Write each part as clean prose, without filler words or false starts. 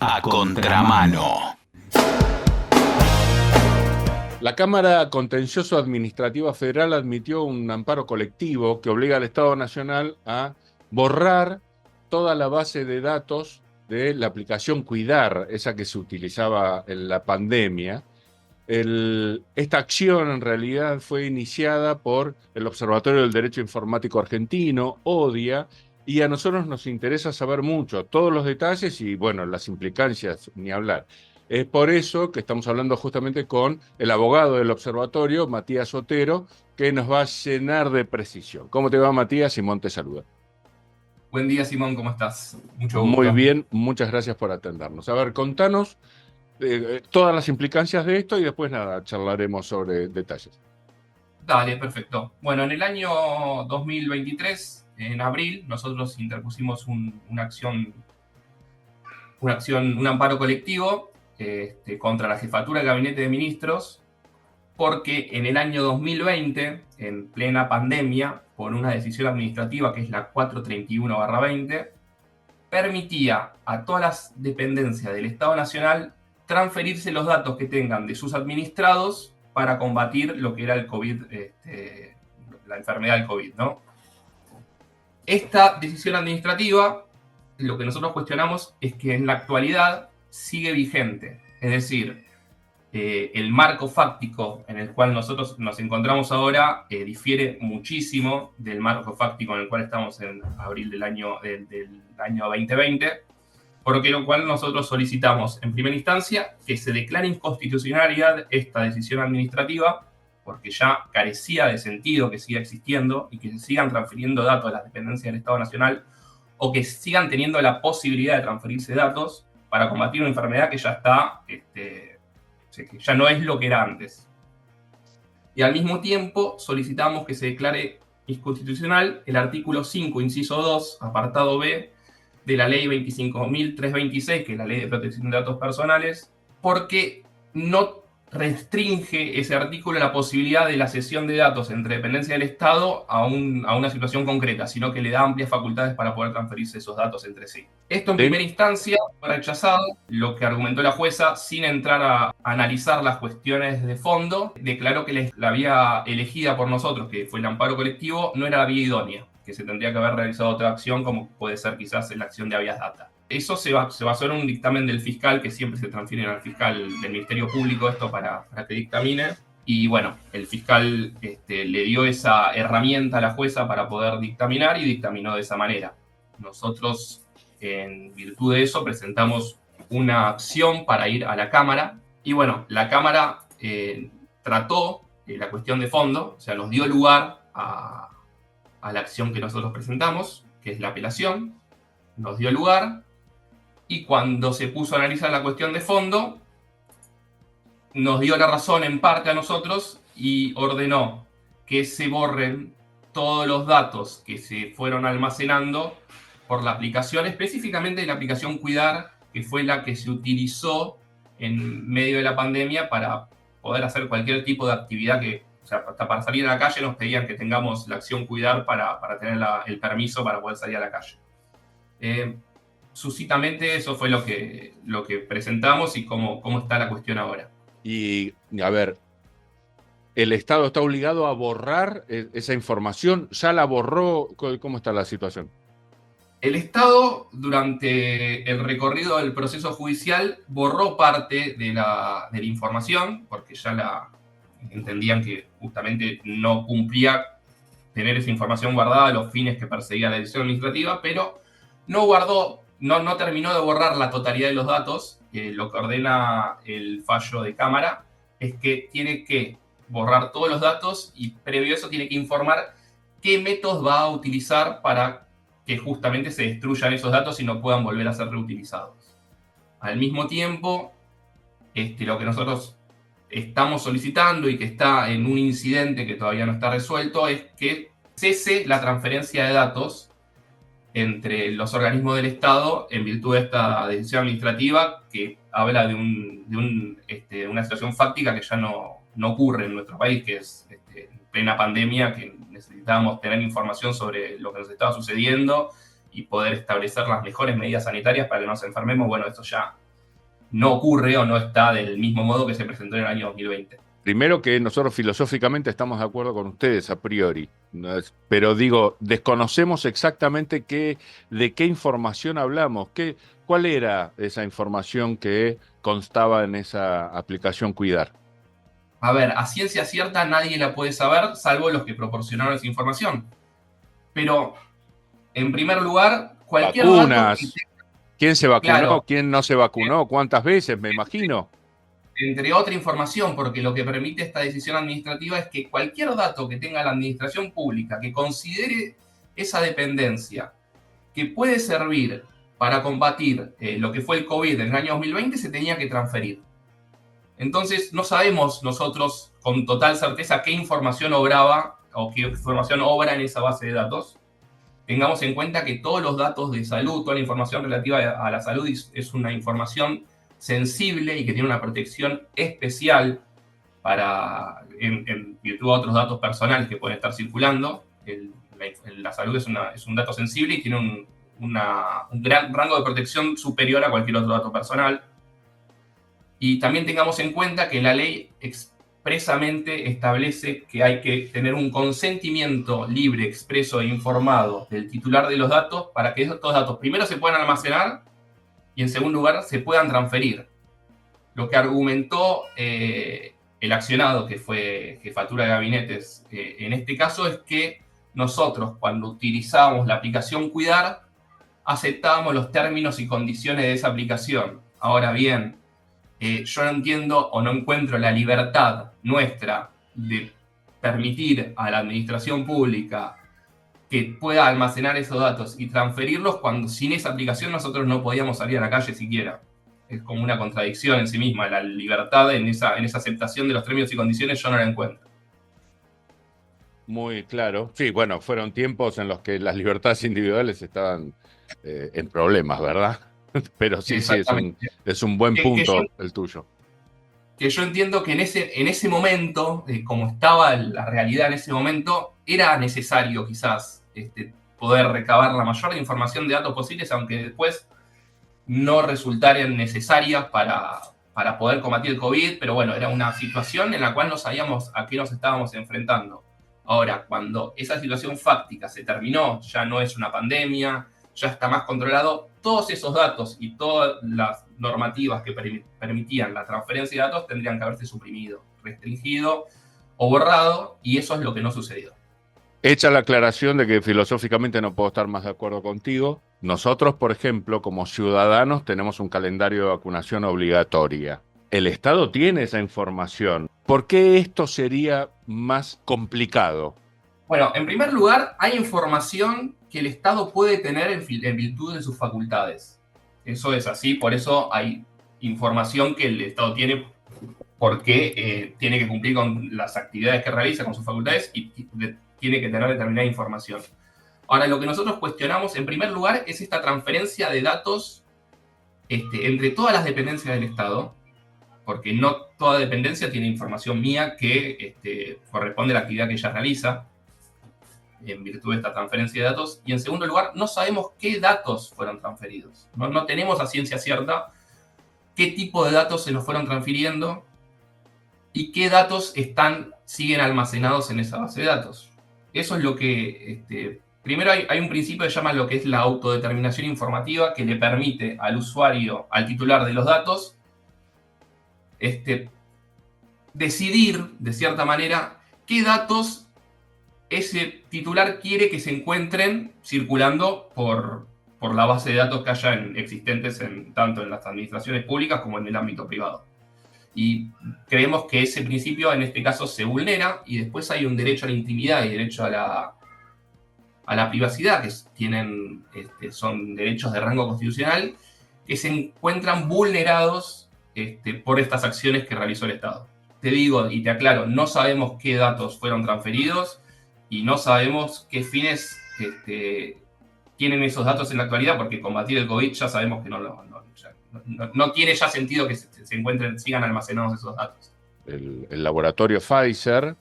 A contramano. La Cámara Contencioso Administrativa Federal admitió un amparo colectivo que obliga al Estado Nacional a borrar toda la base de datos de la aplicación Cuidar, esa que se utilizaba en la pandemia. Esta acción en realidad fue iniciada por el Observatorio del Derecho Informático Argentino, ODIA, y a nosotros nos interesa saber mucho, todos los detalles y, bueno, las implicancias, ni hablar. Es por eso que estamos hablando justamente con el abogado del observatorio, Matías Otero, que nos va a llenar de precisión. ¿Cómo te va, Matías? Simón te saluda. Buen día, Simón, ¿cómo estás? Mucho Muy gusto. bien, muchas gracias por atendernos. A ver, contanos todas las implicancias de esto y después, nada, charlaremos sobre detalles. Dale, perfecto. Bueno, en el año 2023, en abril, nosotros interpusimos una acción, un amparo colectivo contra la Jefatura de Gabinete de Ministros, porque en el año 2020, en plena pandemia, por una decisión administrativa que es la 431/20, permitía a todas las dependencias del Estado Nacional transferirse los datos que tengan de sus administrados para combatir lo que era el COVID, la enfermedad del COVID, ¿no? Esta decisión administrativa, lo que nosotros cuestionamos es que en la actualidad sigue vigente. Es decir, el marco fáctico en el cual nosotros nos encontramos ahora difiere muchísimo del marco fáctico en el cual estamos en abril del año 2020, por lo cual nosotros solicitamos en primera instancia que se declare inconstitucionalidad esta decisión administrativa, porque ya carecía de sentido que siga existiendo y que se sigan transfiriendo datos a las dependencias del Estado Nacional o que sigan teniendo la posibilidad de transferirse datos para combatir una enfermedad que ya está, que ya no es lo que era antes. Y al mismo tiempo solicitamos que se declare inconstitucional el artículo 5, inciso 2, apartado B, de la ley 25.326, que es la ley de protección de datos personales, porque no restringe ese artículo la posibilidad de la cesión de datos entre dependencias del Estado a una situación concreta, sino que le da amplias facultades para poder transferirse esos datos entre sí. Esto en primera instancia fue rechazado. Lo que argumentó la jueza, sin entrar a analizar las cuestiones de fondo, declaró que la vía elegida por nosotros, que fue el amparo colectivo, no era la vía idónea, que se tendría que haber realizado otra acción, como puede ser quizás la acción de habeas data. Eso se basó en un dictamen del fiscal, que siempre se transfiere al fiscal del Ministerio Público esto para que dictamine. Y bueno, el fiscal le dio esa herramienta a la jueza para poder dictaminar y dictaminó de esa manera. Nosotros, en virtud de eso, presentamos una acción para ir a la Cámara. Y bueno, la Cámara trató la cuestión de fondo, o sea, nos dio lugar a la acción que nosotros presentamos, que es la apelación, nos dio lugar, y cuando se puso a analizar la cuestión de fondo, nos dio la razón en parte a nosotros y ordenó que se borren todos los datos que se fueron almacenando por la aplicación, específicamente la aplicación Cuidar, que fue la que se utilizó en medio de la pandemia para poder hacer cualquier tipo de actividad o sea, hasta para salir a la calle nos pedían que tengamos la acción Cuidar para tener el permiso para poder salir a la calle. Sucintamente eso fue lo que presentamos y cómo está la cuestión ahora. Y, a ver, ¿el Estado está obligado a borrar esa información? ¿Ya la borró? ¿Cómo está la situación? El Estado, durante el recorrido del proceso judicial, borró parte de la información, porque ya entendían que justamente no cumplía tener esa información guardada a los fines que perseguía la decisión administrativa, pero no terminó de borrar la totalidad de los datos. Lo que ordena el fallo de Cámara es que tiene que borrar todos los datos y previo a eso tiene que informar qué métodos va a utilizar para que justamente se destruyan esos datos y no puedan volver a ser reutilizados. Al mismo tiempo, lo que nosotros estamos solicitando y que está en un incidente que todavía no está resuelto es que cese la transferencia de datos entre los organismos del Estado en virtud de esta decisión administrativa que habla de una situación fáctica que ya no ocurre en nuestro país, que es en plena pandemia, que necesitábamos tener información sobre lo que nos estaba sucediendo y poder establecer las mejores medidas sanitarias para que no nos enfermemos. Bueno, esto ya no ocurre o no está del mismo modo que se presentó en el año 2020. Primero que nosotros filosóficamente estamos de acuerdo con ustedes a priori, ¿no? Pero digo, desconocemos exactamente de qué información hablamos, cuál era esa información que constaba en esa aplicación Cuidar. A ver, a ciencia cierta nadie la puede saber, salvo los que proporcionaron esa información. Pero, en primer lugar, cualquier dato que Vacunas. ¿Quién se vacunó? claro, ¿Quién no se vacunó? ¿Cuántas veces? Me imagino. entre otra información, porque lo que permite esta decisión administrativa es que cualquier dato que tenga la administración pública que considere esa dependencia que puede servir para combatir lo que fue el COVID en el año 2020 se tenía que transferir. Entonces, no sabemos nosotros con total certeza qué información obraba o qué información obra en esa base de datos. Tengamos en cuenta que todos los datos de salud, toda la información relativa a la salud es una información sensible y que tiene una protección especial en virtud de otros datos personales que pueden estar circulando. La salud es un dato sensible y tiene un gran rango de protección superior a cualquier otro dato personal. Y también tengamos en cuenta que la ley expresamente establece que hay que tener un consentimiento libre, expreso e informado del titular de los datos para que estos datos primero se puedan almacenar y en segundo lugar se puedan transferir. Lo que argumentó el accionado, que fue Jefatura de Gabinetes, en este caso es que nosotros cuando utilizábamos la aplicación Cuidar aceptábamos los términos y condiciones de esa aplicación. Ahora bien, yo no entiendo o no encuentro la libertad nuestra de permitir a la administración pública que pueda almacenar esos datos y transferirlos cuando sin esa aplicación nosotros no podíamos salir a la calle siquiera. Es como una contradicción en sí misma. La libertad en esa aceptación de los términos y condiciones yo no la encuentro. Muy claro. Sí, bueno, fueron tiempos en los que las libertades individuales estaban en problemas, ¿verdad? Pero sí, es un buen punto el tuyo. Que yo entiendo que en ese momento, como estaba la realidad en ese momento, era necesario quizás poder recabar la mayor información de datos posibles, aunque después no resultaran necesarias para poder combatir el COVID, pero bueno, era una situación en la cual no sabíamos a qué nos estábamos enfrentando. Ahora, cuando esa situación fáctica se terminó, ya no es una pandemia, ya está más controlado, todos esos datos y todas las normativas que permitían la transferencia de datos tendrían que haberse suprimido, restringido o borrado, y eso es lo que no sucedió. Hecha la aclaración de que filosóficamente no puedo estar más de acuerdo contigo, nosotros, por ejemplo, como ciudadanos, tenemos un calendario de vacunación obligatoria. El Estado tiene esa información. ¿Por qué esto sería más complicado? Bueno, en primer lugar, hay información que el Estado puede tener en virtud de sus facultades. Eso es así, por eso hay información que el Estado tiene porque tiene que cumplir con las actividades que realiza, con sus facultades, y tiene que tener determinada información. Ahora, lo que nosotros cuestionamos, en primer lugar, es esta transferencia de datos entre todas las dependencias del Estado, porque no toda dependencia tiene información mía que corresponde a la actividad que ella realiza en virtud de esta transferencia de datos. Y en segundo lugar, no sabemos qué datos fueron transferidos. No tenemos a ciencia cierta qué tipo de datos se nos fueron transfiriendo y qué datos siguen almacenados en esa base de datos. Eso es lo que... primero hay un principio que se llama lo que es la autodeterminación informativa, que le permite al usuario, al titular de los datos, decidir, de cierta manera, qué datos ese titular quiere que se encuentren circulando por la base de datos que haya existentes tanto en las administraciones públicas como en el ámbito privado. Y creemos que ese principio en este caso se vulnera, y después hay un derecho a la intimidad y derecho a la privacidad, que son derechos de rango constitucional, que se encuentran vulnerados por estas acciones que realizó el Estado. Te digo y te aclaro, no sabemos qué datos fueron transferidos y no sabemos qué fines tienen esos datos en la actualidad, porque combatir el COVID ya sabemos que no tiene ya sentido que sigan almacenados esos datos. El laboratorio Pfizer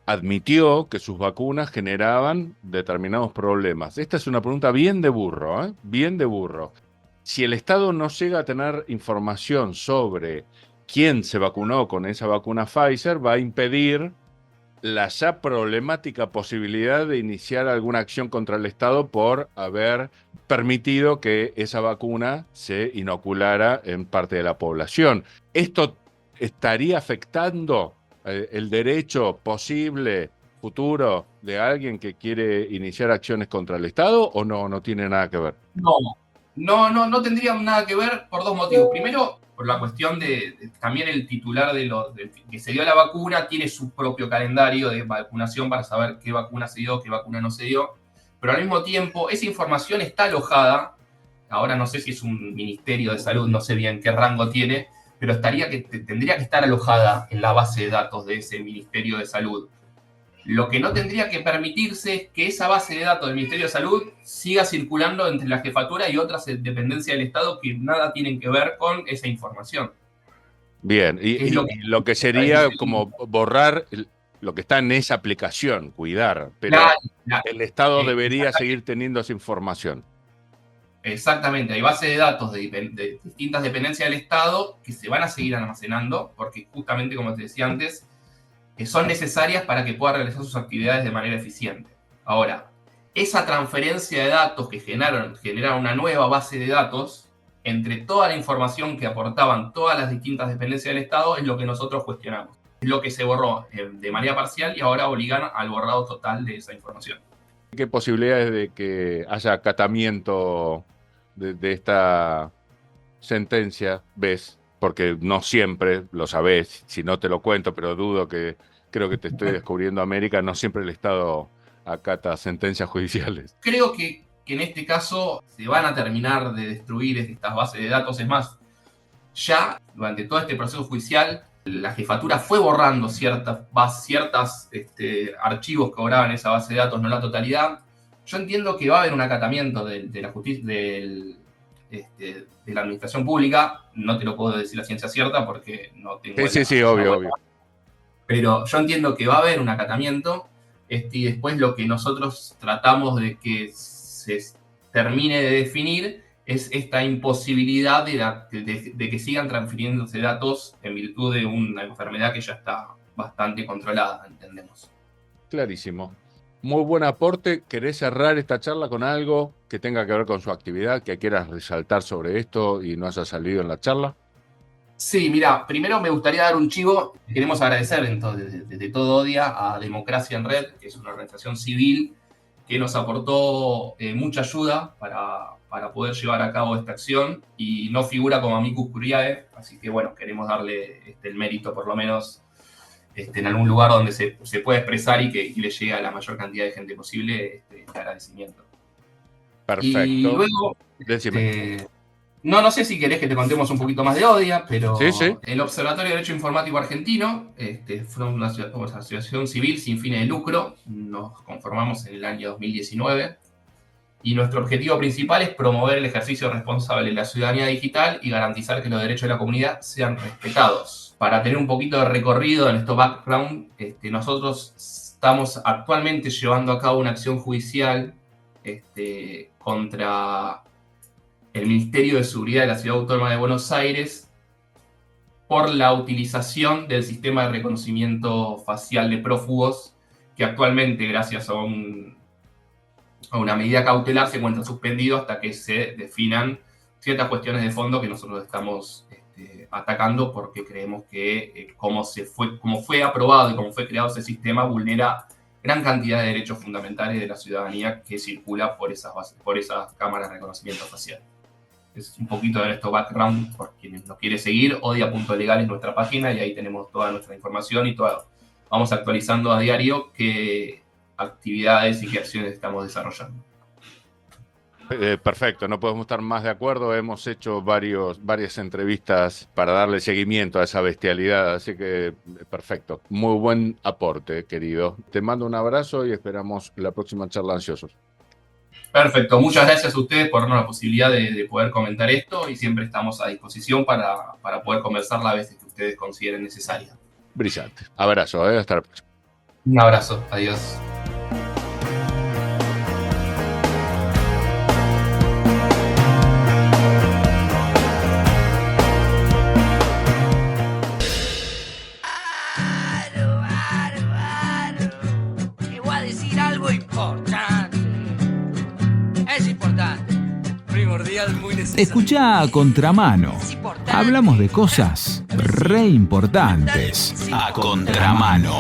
admitió que sus vacunas generaban determinados problemas. Esta es una pregunta bien de burro, ¿eh? Bien de burro. si el Estado no llega a tener información sobre quién se vacunó con esa vacuna Pfizer, va a impedir la ya problemática posibilidad de iniciar alguna acción contra el Estado por haber permitido que esa vacuna se inoculara en parte de la población. ¿Esto estaría afectando el derecho posible futuro de alguien que quiere iniciar acciones contra el Estado o no tiene nada que ver? No tendría nada que ver por dos motivos. Primero, por la cuestión de también el titular de que se dio la vacuna tiene su propio calendario de vacunación para saber qué vacuna se dio, qué vacuna no se dio. Pero al mismo tiempo, esa información está alojada, ahora no sé si es un ministerio de salud, no sé bien qué rango tiene, pero tendría que estar alojada en la base de datos de ese ministerio de salud. Lo que no tendría que permitirse es que esa base de datos del Ministerio de Salud siga circulando entre la jefatura y otras dependencias del Estado que nada tienen que ver con esa información. Bien, y lo que sería como borrar lo que está en esa aplicación, cuidar, pero el Estado debería seguir teniendo esa información. Exactamente, hay bases de datos de distintas dependencias del Estado que se van a seguir almacenando, porque justamente, como te decía antes, son necesarias para que pueda realizar sus actividades de manera eficiente. Ahora, esa transferencia de datos que genera una nueva base de datos entre toda la información que aportaban todas las distintas dependencias del Estado es lo que nosotros cuestionamos. Es lo que se borró de manera parcial y ahora obligan al borrado total de esa información. ¿Qué posibilidades de que haya acatamiento de esta sentencia ves? Porque no siempre lo sabés, si no te lo cuento, pero creo que te estoy descubriendo América, no siempre el Estado acata sentencias judiciales. Creo que en este caso se van a terminar de destruir estas bases de datos. Es más, ya durante todo este proceso judicial, la jefatura fue borrando ciertas archivos que obraban esa base de datos, no la totalidad. Yo entiendo que va a haber un acatamiento de la justicia, de la administración pública. No te lo puedo decir a ciencia cierta porque no tengo... Sí, obvio. Pero yo entiendo que va a haber un acatamiento y después lo que nosotros tratamos de que se termine de definir es esta imposibilidad de que sigan transfiriéndose datos en virtud de una enfermedad que ya está bastante controlada, entendemos. Clarísimo. Muy buen aporte. ¿Querés cerrar esta charla con algo que tenga que ver con su actividad, que quieras resaltar sobre esto y no haya salido en la charla? Sí, mira, primero me gustaría dar un chivo. Queremos agradecer entonces desde todo Odia a Democracia en Red, que es una organización civil que nos aportó mucha ayuda para poder llevar a cabo esta acción y no figura como amicus curiae, así que bueno, queremos darle el mérito por lo menos en algún lugar donde se pueda expresar y que le llegue a la mayor cantidad de gente posible este agradecimiento. Perfecto. Y luego, decime. no sé si querés que te contemos un poquito más de Odia, pero sí. El Observatorio de Derecho Informático Argentino fue una asociación civil sin fines de lucro. Nos conformamos en el año 2019 y nuestro objetivo principal es promover el ejercicio responsable de la ciudadanía digital y garantizar que los derechos de la comunidad sean respetados. Para tener un poquito de recorrido en este background, nosotros estamos actualmente llevando a cabo una acción judicial contra el Ministerio de Seguridad de la Ciudad Autónoma de Buenos Aires por la utilización del sistema de reconocimiento facial de prófugos, que actualmente, gracias a una medida cautelar, se encuentra suspendido hasta que se definan ciertas cuestiones de fondo que nosotros estamos atacando, porque creemos que como fue aprobado y como fue creado ese sistema, vulnera gran cantidad de derechos fundamentales de la ciudadanía que circula por esas cámaras de reconocimiento facial. Es un poquito de nuestro background, por quienes nos quiere seguir. Odia.legal es nuestra página y ahí tenemos toda nuestra información y vamos actualizando a diario qué actividades y qué acciones estamos desarrollando. Perfecto, no podemos estar más de acuerdo. Hemos hecho varias entrevistas para darle seguimiento a esa bestialidad, así que perfecto. Muy buen aporte, querido. Te mando un abrazo y esperamos la próxima charla ansiosos. Perfecto, muchas gracias a ustedes por darnos la posibilidad de poder comentar esto y siempre estamos a disposición para poder conversar las veces que ustedes consideren necesaria. Brillante. Abrazo, hasta la próxima. Un abrazo, adiós. Es importante. Primordial, muy necesario. Escuchá a Contramano. Hablamos de cosas re importantes. A Contramano.